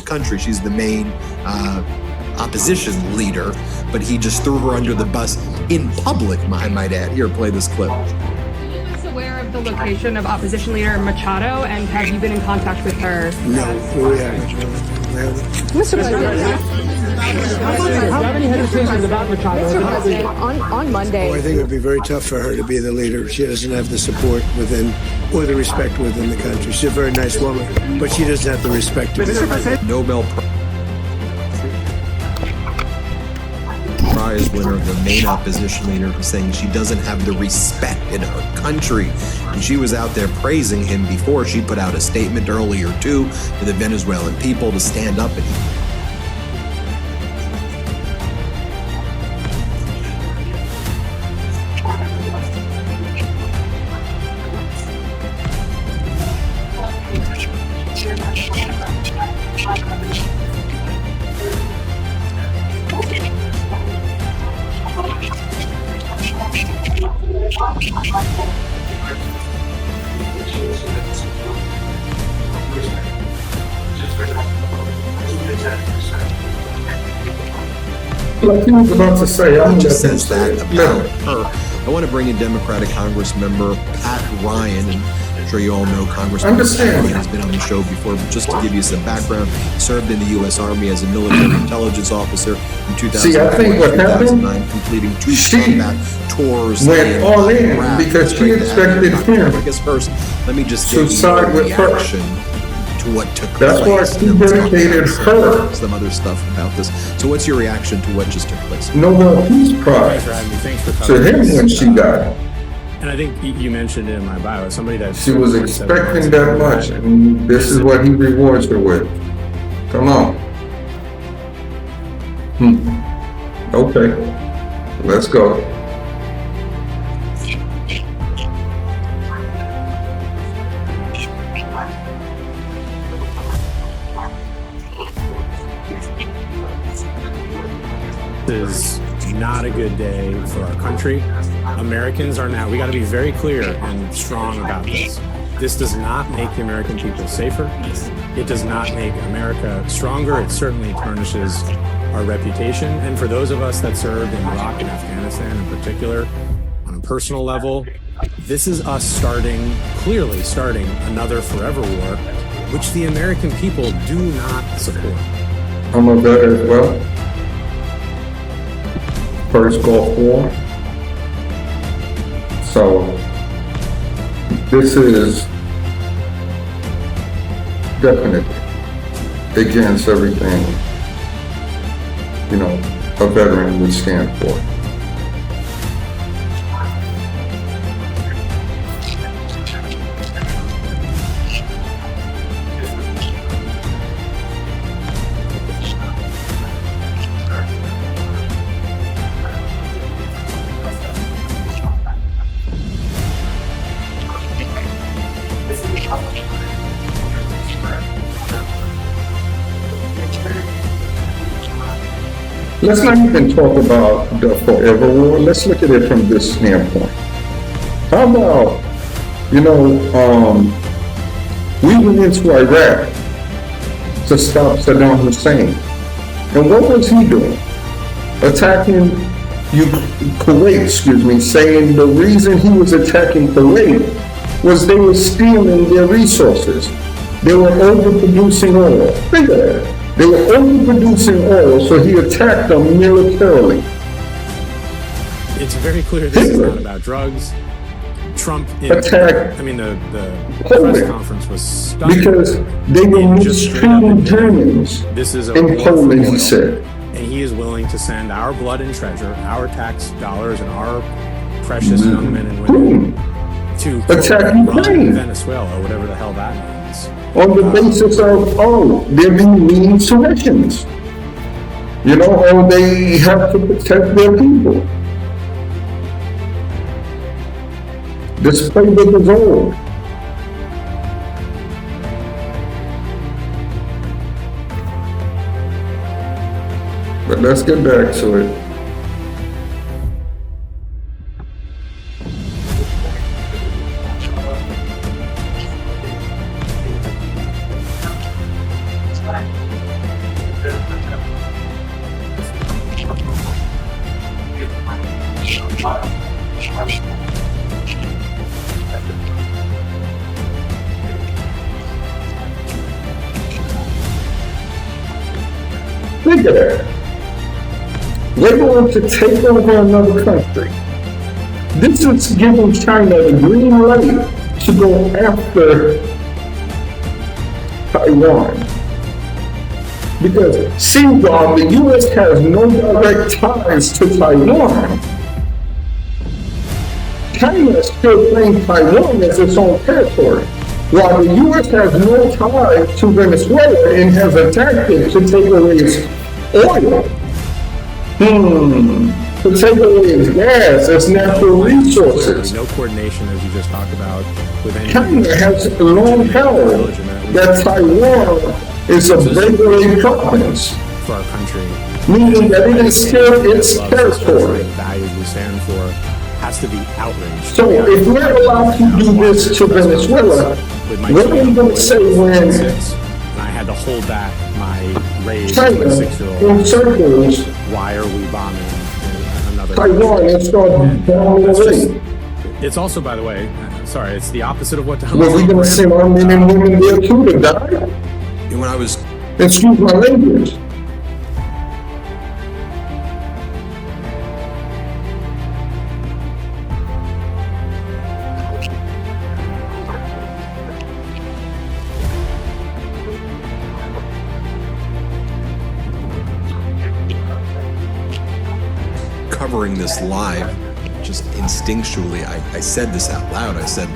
country. She's the main opposition leader, but he just threw her under the bus in public, I might add. Here, play this clip. Are you aware of the location of opposition leader Machado, and have you been in contact with her? No, we haven't. Mr. President, how many hesitations about Machado? Mr. President, on Monday. I think it would be very tough for her to be the leader. She doesn't have the support within, or the respect within the country. She's a very nice woman, but she doesn't have the respect. Nobel Prize winner, the main opposition leader, saying she doesn't have the respect in her country. And she was out there praising him before. She put out a statement earlier, too, to the Venezuelan people to stand up and Like he was about to say, I'm just says that about her. I want to bring in Democratic Congress member Pat Ryan, and I'm sure you all know Congressman Pat Ryan has been on the show before, but just to give you some background, he served in the U.S. Army as a military intelligence officer in 2009, completing 2 combat tours. Went all in because she expected him. I guess first, let me just to side with her. To what took That's place. That's why she dedicated her. Some other stuff about this. So what's your reaction to what just took place? Nobel Peace Prize to him when she died. And I think you mentioned it in my bio, somebody that... She was expecting that much, and this is what he rewards her with. Come on. Okay. Let's go. This is not a good day for our country. Americans are now, we got to be very clear and strong about this. This does not make the American people safer. It does not make America stronger. It certainly tarnishes our reputation. And for those of us that served in Iraq and Afghanistan in particular, on a personal level, this is us clearly starting another forever war, which the American people do not support. I'm a vet as well. First Gulf War. So this is definitely against everything, a veteran would stand for. Let's not even talk about the forever war. Let's look at it from this standpoint. How about, we went into Iraq to stop Saddam Hussein. And what was he doing? Attacking Kuwait, saying the reason he was attacking Kuwait was they were stealing their resources. They were overproducing oil. Think of that. They were overproducing oil, so he attacked them militarily. It's very clear this is not about drugs. Trump attacked. The press conference was stunning. Because they were mistreating Germans in Poland, he said. And he is willing to send our blood and treasure, our tax dollars, and our precious young men and women to attack Ukraine, Venezuela, or whatever the hell that means. On the basis of, they're being mean insurrections. They have to protect their people. This playbook is old. But let's get back to it. Think of that. They want to take over another country. This is giving China the green light to go after Taiwan. Because, see, Rob, the U.S. has no direct ties to Taiwan. China still claims Taiwan as its own territory, while the U.S. has no ties to Venezuela and has attacked it to take away its oil. To take away its gas, its natural resources. No coordination, as you just talked about, with any. China has long held that Taiwan is a regulated province, for our country, meaning that it is still its territory. The values we stand for has to be outraged. So if we're allowed to do this to Venezuela, what are we going to say when And I had to hold back my rage China as a 6-year-old. in circles Why are we bombing another Taiwan and start bombing away? It's also, by the way, sorry, it's the opposite of what the hell. Were we going to send our men and women there too to die? When I was Excuse my language. covering this live, just instinctually, I said this out loud. I said,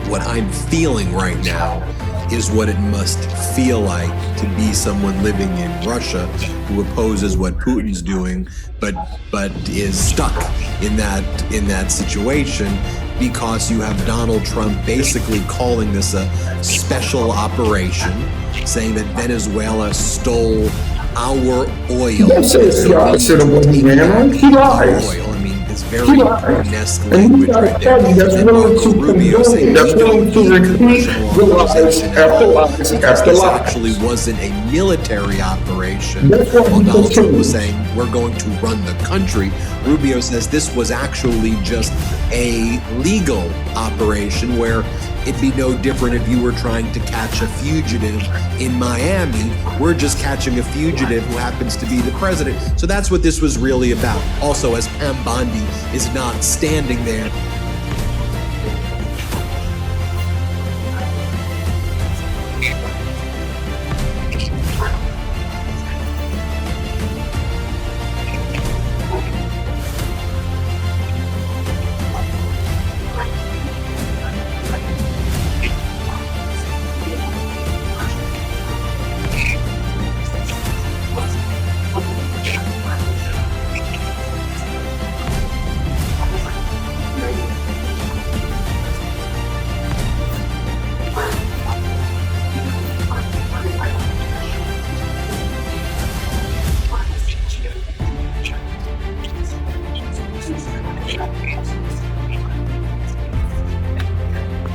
what I'm feeling right now is what it must feel like to be someone living in Russia who opposes what Putin's doing, but is stuck in that situation because you have Donald Trump basically calling this a special operation, saying that Venezuela stole our oil. Don't say it's the opposite of what he ran. He lies. Oil. I mean, it's very He lies. Putin-esque And language you got a right there. party that's And willing Marco to Rubio condone saying it, that's we don't willing to need a repeat congressional the lies authorization at after all, lies because after this lies. actually wasn't a military operation. That's what While he Donald Trump was continues. saying we're going to run the country, Rubio says this was actually just a legal operation where it'd be no different if you were trying to catch a fugitive in Miami. We're just catching a fugitive who happens to be the president. So that's what this was really about. Also, as Pam Bondi is not standing there.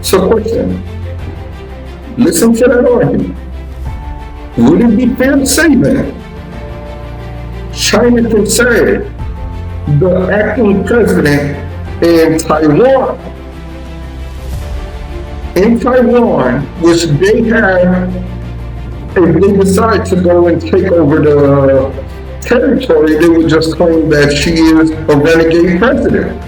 So question, listen to that argument. Would it be fair to say that China can say the acting president in Taiwan, which they have, if they decide to go and take over the territory, they would just claim that she is a renegade president.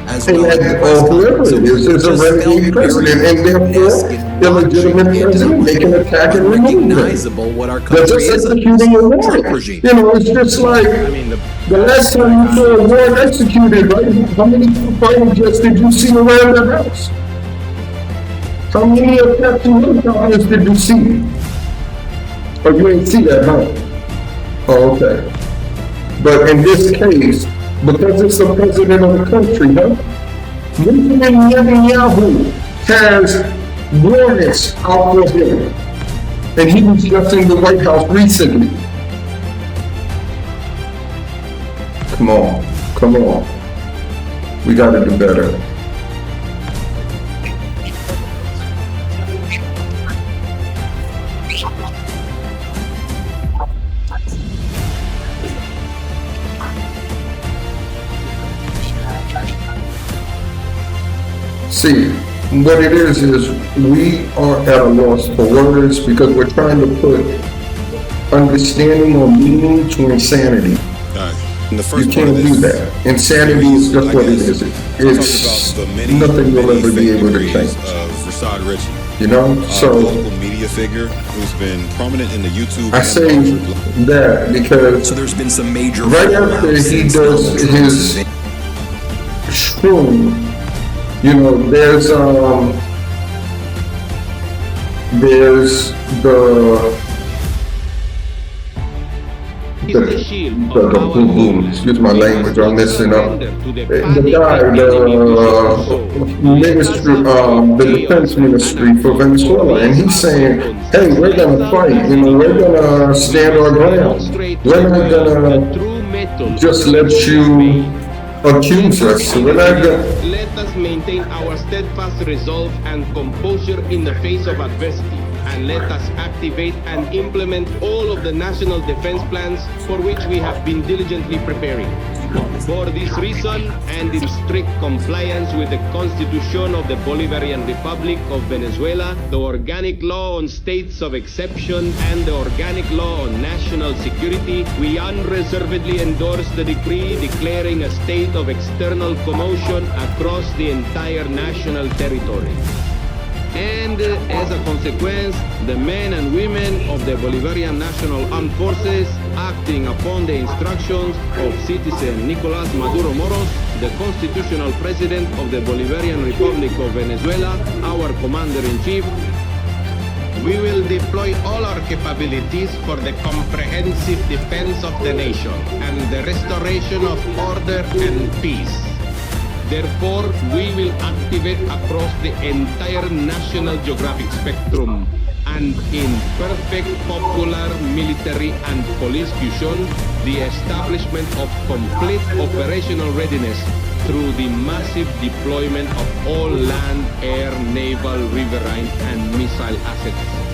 As And well that whoever it is a renegade president, and therefore illegitimate president, they can attack and remove him. Recognizable what our They're country just is. executing a Trump warrant. regime. You know, it's just like I mean, the last time you saw a warrant executed, right? How many fighting jets did you see around the house? How many of Captain helicopters did you see? Oh, you ain't see that, huh? Oh, okay. But in this case, because it's the president of the country, huh? Benjamin Netanyahu has warrants out for him. And he was just in the White House recently. Come on. We gotta do better. See, what it is we are at a loss for words because we're trying to put understanding or meaning to insanity. In the first You can't do that. Insanity is just what it is. It's nothing you'll ever be able to change. Rashad Richey, you know, so local media figure who's been prominent in the YouTube. I say that because So there's been some major right after he does his shroom, you know, there's excuse my language, I'm messing up. The guy, the ministry, the defense ministry for Venezuela, and he's saying, hey, we're gonna fight, you know, we're gonna stand our ground. We're not gonna just let you accuse us. We're not gonna... Let us maintain our steadfast resolve and composure in the face of adversity. And let us activate and implement all of the national defense plans for which we have been diligently preparing. For this reason, and in strict compliance with the Constitution of the Bolivarian Republic of Venezuela, the Organic Law on States of Exception, and the Organic Law on National Security, we unreservedly endorse the decree declaring a state of external commotion across the entire national territory. And as a consequence, the men and women of the Bolivarian National Armed Forces, acting upon the instructions of citizen Nicolas Maduro Moros, the constitutional president of the Bolivarian Republic of Venezuela, our commander-in-chief, we will deploy all our capabilities for the comprehensive defense of the nation and the restoration of order and peace. Therefore, we will activate across the entire national geographic spectrum and in perfect popular military and police fusion, the establishment of complete operational readiness through the massive deployment of all land, air, naval, riverine, and missile assets.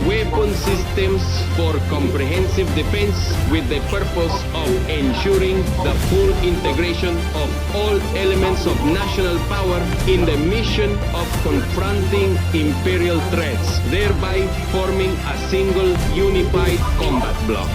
Weapon systems for comprehensive defense with the purpose of ensuring the full integration of all elements of national power in the mission of confronting imperial threats, thereby forming a single unified combat bloc.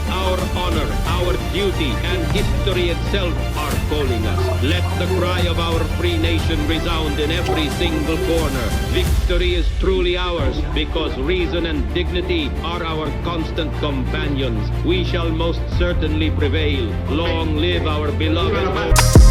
Our honor, our duty, and history itself are calling us. Let the cry of our free nation resound in every single corner. Victory is truly ours because reason and dignity are our constant companions. We shall most certainly prevail. Long live our beloved home.